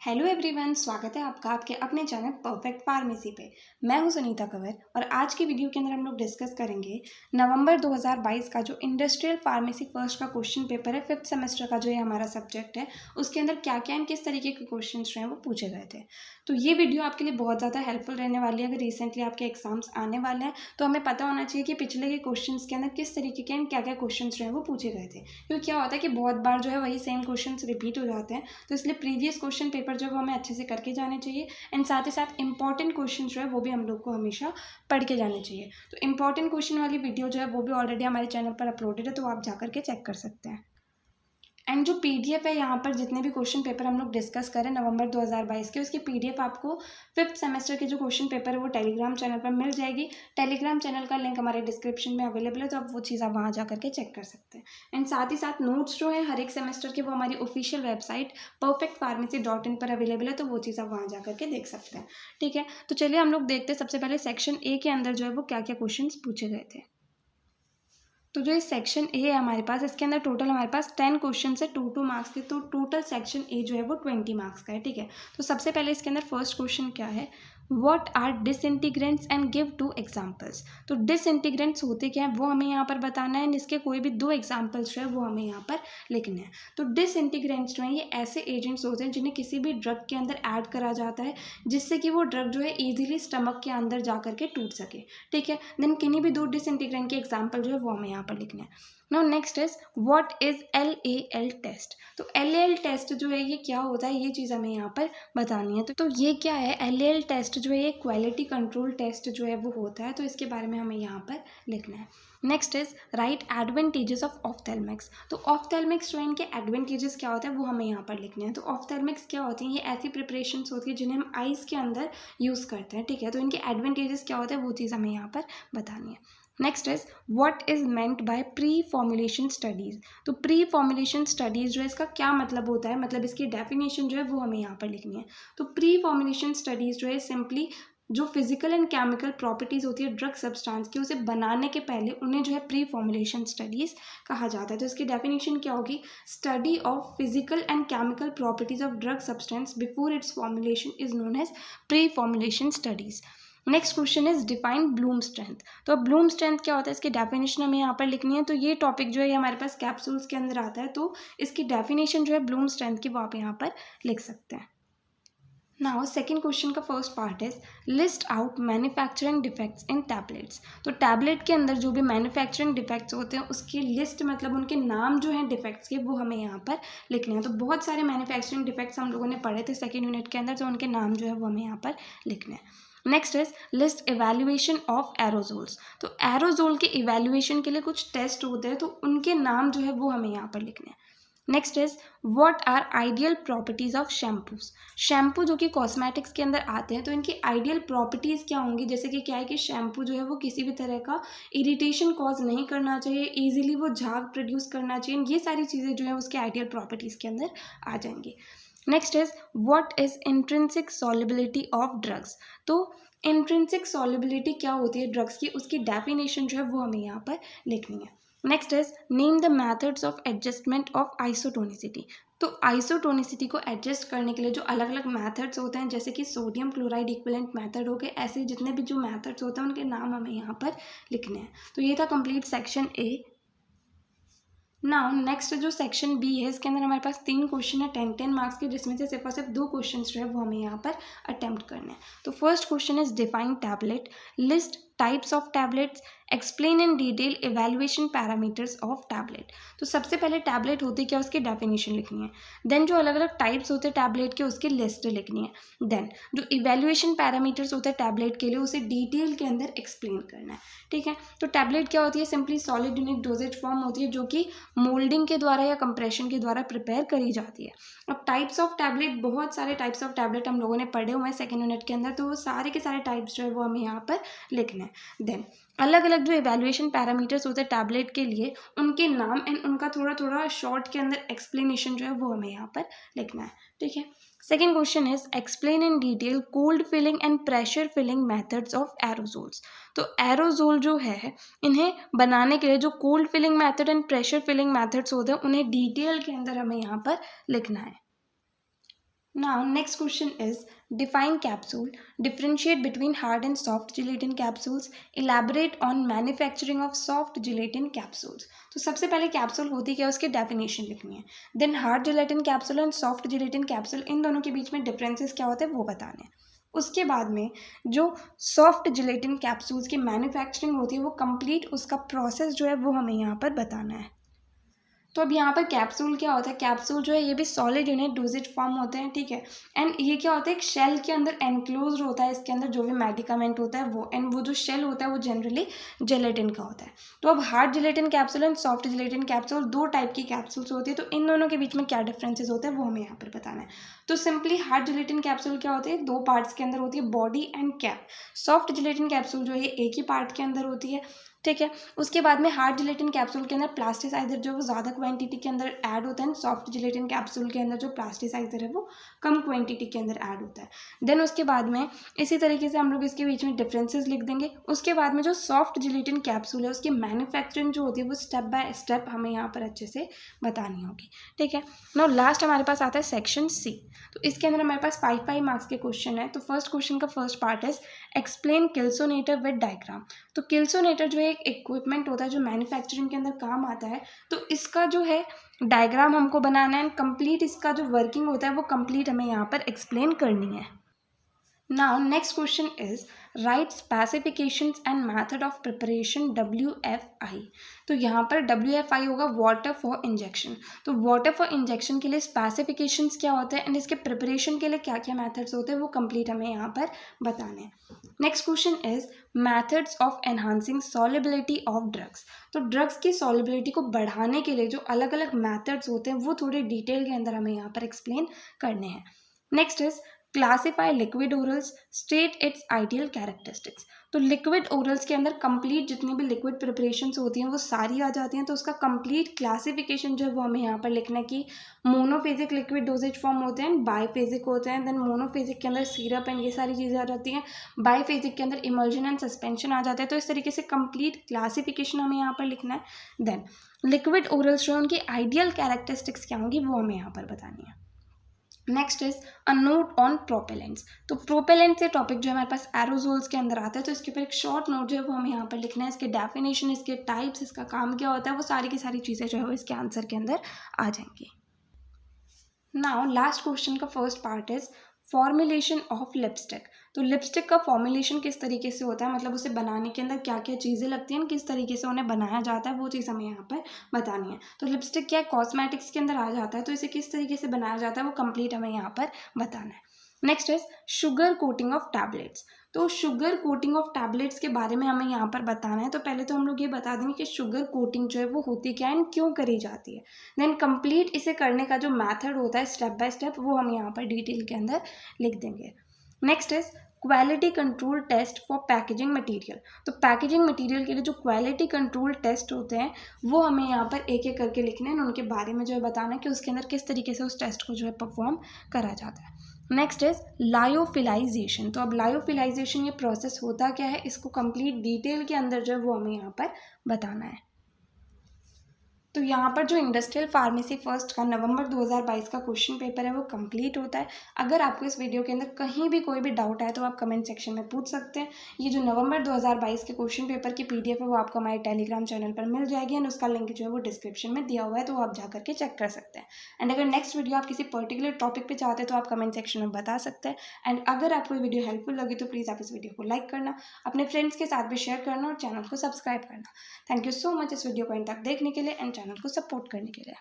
Hello everyone, स्वागत है आपका आपके अपने चैनल परफेक्ट फार्मेसी पे। मैं हूं सुनीता कंवर और आज की वीडियो के अंदर हम लोग डिस्कस करेंगे नवंबर 2022 का जो इंडस्ट्रियल फार्मेसी फर्स्ट का क्वेश्चन पेपर है, 5th सेमेस्टर का जो ये हमारा सब्जेक्ट है, उसके अंदर क्या क्या एंड किस तरीके के क्वेश्चन जो हैं वो पूछे गए थे। तो ये वीडियो आपके लिए बहुत ज़्यादा हेल्पफुल रहने वाली है। अगर रिसेंटली आपके एग्जाम्स आने वाले हैं तो हमें पता होना चाहिए कि पिछले के क्वेश्चन के अंदर किस तरीके के एंड क्या क्या क्वेश्चन जो है वो पूछे गए थे। क्योंकि क्या होता है कि बहुत बार जो है वही सेम क्वेश्चन रिपीट हो जाते हैं, तो इसलिए प्रीवियस क्वेश्चन पेपर जो है हमें अच्छे से करके जाने चाहिए एंड साथ ही साथ इंपॉर्टेंट क्वेश्चन जो है वो भी हम लोग को हमेशा पढ़ के जाने चाहिए। तो इंपॉर्टेंट क्वेश्चन वाली वीडियो जो है वो भी ऑलरेडी हमारे चैनल पर अपलोडेड है, तो आप जाकर के चेक कर सकते हैं। एंड जो पीडीएफ है यहाँ पर जितने भी क्वेश्चन पेपर हम लोग डिस्कस करें नवंबर 2022 के, उसकी पीडीएफ आपको 5th सेमेस्टर के जो क्वेश्चन पेपर है वो टेलीग्राम चैनल पर मिल जाएगी। टेलीग्राम चैनल का लिंक हमारे डिस्क्रिप्शन में अवेलेबल है, तो आप वो चीज़ आप वहाँ जा करके चेक कर सकते हैं। एंड साथ ही साथ नोट्स जो है हर एक सेमेस्टर के वो हमारी ऑफिशियल वेबसाइट perfectpharmacy.in पर अवेलेबल है, तो वो चीज़ आप वहाँ जा करके देख सकते हैं। ठीक है, तो चलिए हम लोग देखते हैं सबसे पहले सेक्शन ए के अंदर जो है वो क्या क्या क्वेश्चन पूछे गए थे। तो जो ये सेक्शन ए है हमारे पास, इसके अंदर टोटल हमारे पास 10 क्वेश्चन है, 2 मार्क्स के। तो टोटल सेक्शन ए जो है वो 20 मार्क्स का है। ठीक है, तो सबसे पहले इसके अंदर फर्स्ट क्वेश्चन क्या है, what are disintegrants and give 2 examples. तो डिसइंटीग्रेंट्स होते क्या हैं वो हमें यहाँ पर बताना है, इसके कोई भी 2 एग्जांपल्स जो है वो हमें यहाँ पर लिखने हैं। तो डिसइंटीग्रेंट्स जो हैं ये ऐसे एजेंट्स होते हैं जिन्हें किसी भी ड्रग के अंदर ऐड करा जाता है जिससे कि वो ड्रग जो है ईजिली स्टमक के अंदर जा करके टूट सके। ठीक है, देन किन्हीं भी 2 डिसइंटीग्रेंट के एग्जाम्पल जो है वो हमें यहाँ पर लिखने हैं। Now next is what is LAL test. तो LAL टेस्ट जो है ये क्या होता है, ये चीज़ हमें यहाँ पर बतानी है। तो ये क्या है, LAL टेस्ट जो है ये क्वालिटी कंट्रोल टेस्ट जो है वो होता है, तो इसके बारे में हमें यहाँ पर लिखना है। Next is right advantages of ophthalmics. तो ऑफ्थेल्मिक्स जो है इनके एडवांटेजेस क्या होते हैं वो हमें यहाँ पर लिखने हैं। तो ऑफ्थेल्मिक्स क्या होती हैं, ये ऐसी प्रिपरेशन होती है जिन्हें हम आइज़ के अंदर यूज़ करते हैं। ठीक है, तो इनके एडवांटेजेस क्या होते हैं वो चीज़ हमें यहाँ पर बतानी है। Next is what is meant by pre formulation studies. तो प्री फॉर्मुलेशन स्टडीज़ जो है इसका क्या मतलब होता है, मतलब इसकी डेफिनेशन जो है वो हमें यहाँ पर लिखनी है। तो प्री फॉर्मुलेशन स्टडीज़ जो है सिंपली जो फिजिकल एंड केमिकल प्रॉपर्टीज़ होती है ड्रग सब्सटेंस की, उसे बनाने के पहले उन्हें जो है प्री फॉर्मुलेशन स्टडीज़ कहा जाता है। तो इसकी डेफिनेशन क्या होगी, study of physical and chemical properties of drug substance before its formulation is known as pre formulation studies. Next question is define bloom strength. तो ब्लूम स्ट्रेंथ क्या होता है, इसकी डेफिनेशन हमें यहाँ पर लिखनी है। तो ये टॉपिक जो है हमारे पास कैप्सूल्स के अंदर आता है, तो इसकी डेफिनेशन जो है ब्लूम स्ट्रेंथ की वो आप यहाँ पर लिख सकते हैं। नाउ सेकेंड क्वेश्चन का first part is list out manufacturing defects in tablets. तो टैबलेट के अंदर जो भी मैन्युफैक्चरिंग डिफेक्ट्स होते हैं उसकी लिस्ट, मतलब उनके नाम जो हैं डिफेक्ट्स के, वो हमें यहाँ पर लिखने हैं। तो बहुत सारे मैन्युफैक्चरिंग डिफेक्ट्स हम लोगों ने पढ़े थे सेकेंड यूनिट के अंदर, तो उनके नाम जो है वो हमें यहाँ पर लिखने हैं। Next is list evaluation of aerosols. तो एरोजोल के इवेल्युएशन के लिए कुछ टेस्ट होते हैं, तो उनके नाम जो है वो हमें यहाँ पर लिखने हैं। Next is what are ideal properties of shampoos. Shampoo जो कि कॉस्मेटिक्स के अंदर आते हैं, तो इनकी आइडियल प्रॉपर्टीज़ क्या होंगी, जैसे कि क्या है कि शैम्पू जो है वो किसी भी तरह का इरिटेशन कॉज नहीं करना चाहिए, ईजिली वो झाग प्रोड्यूस करना चाहिए, ये सारी चीज़ें जो है उसके आइडियल प्रॉपर्टीज़ के अंदर आ जाएंगी। Next is what is intrinsic solubility of drugs. तो इंट्रिंसिक सॉल्युबिलिटी क्या होती है ड्रग्स की, उसकी डेफिनेशन जो है वो हमें यहाँ पर लिखनी है। Next is name the methods of adjustment of isotonicity. तो आइसोटोनिसिटी को एडजस्ट करने के लिए जो अलग अलग मेथड्स होते हैं, जैसे कि सोडियम क्लोराइड इक्विवेलेंट मेथड हो गए, ऐसे जितने भी जो मेथड्स होते हैं उनके नाम हमें यहाँ पर लिखने हैं। तो ये था complete section A. Now next जो सेक्शन बी है, इसके अंदर हमारे पास 3 क्वेश्चन है 10 मार्क्स के, जिसमें से सिर्फ और सिर्फ 2 क्वेश्चन जो है वो हमें यहाँ पर अटेम्प्ट करने हैं। तो first question is define tablet, list types of tablets, explain in detail evaluation parameters of tablet. तो सबसे पहले टैबलेट होती क्या, उसकी डेफिनेशन लिखनी है। देन जो अलग अलग टाइप्स होते हैं टैबलेट के, उसकी लिस्ट लिखनी है। देन जो इवैल्यूएशन पैरामीटर्स होते हैं टैबलेट के लिए, उसे डिटेल के अंदर एक्सप्लेन करना है। ठीक है, तो टैबलेट क्या होती है, simply solid unit doses form होती है जो कि मोल्डिंग के द्वारा या कंप्रेशन के द्वारा प्रिपेयर करी जाती है। अब टाइप्स ऑफ टैबलेट, बहुत सारे टाइप्स ऑफ टैबलेट हम लोगों ने पढ़े हुए हैं सेकेंड यूनिट के अंदर, तो वो सारे के सारे टाइप्स जो है वो हमें यहाँ पर लिखने हैं। देन अलग अलग जो इवैल्यूएशन पैरामीटर्स होते हैं टैबलेट के लिए, उनके नाम एंड उनका थोड़ा थोड़ा शॉर्ट के अंदर एक्सप्लेनेशन जो है वो हमें यहाँ पर लिखना है। ठीक है, second question is explain in detail cold filling and pressure filling methods of aerosols. तो एरोजोल जो है इन्हें बनाने के लिए जो cold filling method and pressure filling methods होते हैं उन्हें डिटेल के अंदर हमें यहाँ पर लिखना है। Now, next question is define capsule, differentiate between hard and soft gelatin capsules, elaborate on manufacturing of soft gelatin capsules. तो सबसे पहले कैप्सूल होती क्या है उसकी डेफिनेशन लिखनी है, then hard gelatin capsule and soft gelatin capsule इन दोनों के बीच में डिफरेंसेस क्या होते हैं वो बताने हैं। उसके बाद में जो सॉफ्ट जेलेटिन कैप्सूल्स की मैन्युफैक्चरिंग होती है वो कंप्लीट उसका प्रोसेस जो है वो हमें यहाँ पर बताना है। तो अब यहाँ पर कैप्सूल क्या होता है, कैप्सूल जो है ये भी सॉलिड यूनिट डोजेज फॉर्म होते हैं, ठीक है। एंड ये क्या होता है, एक शेल के अंदर एनक्लोज होता है, इसके अंदर जो भी मेडिकामेंट होता है वो, एंड वो जो शेल होता है वो जनरली जेलेटिन का होता है। तो अब hard gelatin capsule and soft gelatin capsule दो टाइप की कैप्सूल्स होती है, तो इन दोनों के बीच में क्या डिफरेंसेस होते हैं वो हमें यहाँ पर बताना है। तो सिंपली हार्ड जेलेटिन कैप्सूल क्या होती है, दो पार्ट्स के अंदर होती है, body and cap. Soft gelatin capsule जो है एक ही पार्ट के अंदर होती है, ठीक है। उसके बाद में हार्ड जेलेटिन कैप्सूल के अंदर प्लास्टिसाइजर जो है वो ज़्यादा क्वांटिटी के अंदर ऐड होता है, सॉफ्ट जेलेटिन कैप्सूल के अंदर जो प्लास्टिसाइजर है वो कम क्वांटिटी के अंदर ऐड होता है। देन उसके बाद में इसी तरीके से हम लोग इसके बीच में डिफरेंसेस लिख देंगे। उसके बाद में जो सॉफ्ट जेलेटिन कैप्सूल है उसकी मैन्युफैक्चरिंग जो होती है वो स्टेप बाय स्टेप हमें यहाँ पर अच्छे से बतानी होगी, ठीक है। नाउ लास्ट हमारे पास आता है सेक्शन सी। तो इसके अंदर हमारे पास 5 मार्क्स के क्वेश्चन है। तो फर्स्ट क्वेश्चन का फर्स्ट पार्ट है एक्सप्लेन किल्सोनेटर विद डायग्राम। तो किल्सोनेटर जो है एक इक्विपमेंट होता है जो मैन्युफैक्चरिंग के अंदर काम आता है, तो इसका जो है डायग्राम हमको बनाना है, कंप्लीट इसका जो वर्किंग होता है वो कंप्लीट हमें यहाँ पर एक्सप्लेन करनी है। Now next question is write specifications and method of preparation WFI। तो यहाँ पर WFI होगा वाटर फॉर इंजेक्शन। तो वाटर फॉर इंजेक्शन के लिए स्पेसिफिकेशंस क्या होते हैं एंड इसके प्रिपरेशन के लिए क्या क्या मेथड्स होते हैं वो कंप्लीट हमें यहाँ पर बताने हैं। Next question is methods of enhancing solubility of drugs. तो ड्रग्स की सॉलिबिलिटी को बढ़ाने के लिए जो अलग अलग मेथड्स होते हैं वो थोड़े डिटेल के अंदर हमें यहाँ पर एक्सप्लेन करने हैं। Next is classify liquid orals, state it's ideal characteristics. तो लिक्विड ओरल्स के अंदर कंप्लीट जितनी भी लिक्विड प्रिपरेशंस होती हैं वो सारी आ जाती हैं, तो उसका कंप्लीट क्लासिफिकेशन जो है वो हमें यहाँ पर लिखना है कि मोनोफेजिक लिक्विड डोजेज फॉर्म होते हैं, बाईफेजिक होते हैं, देन मोनोफेजिक के अंदर सिरप एंड ये सारी चीज़ें आ जाती हैं, बाईफेजिक के अंदर इमल्जन एंड सस्पेंशन आ जाते हैं। तो इस तरीके से कंप्लीट क्लासिफिकेशन हमें यहाँ पर लिखना है। देन लिक्विड ओरल्स जो है उनकी आइडियल कैरेक्टरिस्टिक्स क्या होंगी वो हमें यहाँ पर बतानी है। Next is a note on propellants. तो प्रोपेलेंट से टॉपिक जो है हमारे पास एरोजोल्स के अंदर आता है, तो इसके ऊपर एक शॉर्ट नोट जो है वो हमें यहाँ पर लिखना है, इसके डेफिनेशन, इसके टाइप्स, इसका काम क्या होता है, वो सारी की सारी चीज़ें जो है वो इसके आंसर के अंदर आ जाएंगी। नाउ लास्ट क्वेश्चन का first part is formulation of lipstick. तो लिपस्टिक का फॉर्मुलेशन किस तरीके से होता है, मतलब उसे बनाने के अंदर क्या क्या चीज़ें लगती हैं, किस तरीके से उन्हें बनाया जाता है, वो चीज़ हमें यहाँ पर बतानी है। तो लिपस्टिक क्या है, कॉस्मेटिक्स के अंदर आ जाता है, तो इसे किस तरीके से बनाया जाता है वो कंप्लीट हमें यहाँ पर बताना है। Next is sugar coating of tablets. तो शुगर कोटिंग ऑफ टैबलेट्स के बारे में हमें यहाँ पर बताना है। तो पहले तो हम लोग ये बता देंगे कि शुगर कोटिंग जो है वो होती क्या है एंड क्यों करी जाती है, देन कंप्लीट इसे करने का जो मेथड होता है स्टेप बाय स्टेप वो हम यहाँ पर डिटेल के अंदर लिख देंगे। Next is quality control test for packaging material. तो पैकेजिंग मटेरियल के लिए जो क्वालिटी कंट्रोल टेस्ट होते हैं वो हमें यहाँ पर एक एक करके लिखने हैं, उनके बारे में जो है बताना है कि उसके अंदर किस तरीके से उस टेस्ट को जो है परफॉर्म करा जाता है। Next is lyophilisation. तो अब लायोफिलाइजेशन ये प्रोसेस होता क्या है, इसको कंप्लीट डिटेल के अंदर जो है वो हमें यहाँ पर बताना है। तो यहाँ पर जो इंडस्ट्रियल फार्मेसी फर्स्ट का नवंबर 2022 का क्वेश्चन पेपर है वो कंप्लीट होता है। अगर आपको इस वीडियो के अंदर कहीं भी कोई भी डाउट आए तो आप कमेंट सेक्शन में पूछ सकते हैं। ये जो नवंबर 2022 के क्वेश्चन पेपर की PDF है वो आपको हमारे टेलीग्राम चैनल पर मिल जाएगी एंड उसका लिंक जो है वो डिस्क्रिप्शन में दिया हुआ है, तो आप जा करके चेक कर सकते हैं। एंड अगर नेक्स्ट वीडियो आप किसी पर्टिकुलर टॉपिक पर चाहते हैं तो आप कमेंट सेक्शन में बता सकते हैं। एंड अगर आपको ये वीडियो हेल्पफुल लगी तो प्लीज़ आप इस वीडियो को लाइक करना, अपने फ्रेंड्स के साथ भी शेयर करना और चैनल को सब्सक्राइब करना। थैंक यू सो मच इस वीडियो को एंड तक देखने के लिए एंड चैनल को सपोर्ट करने के लिए।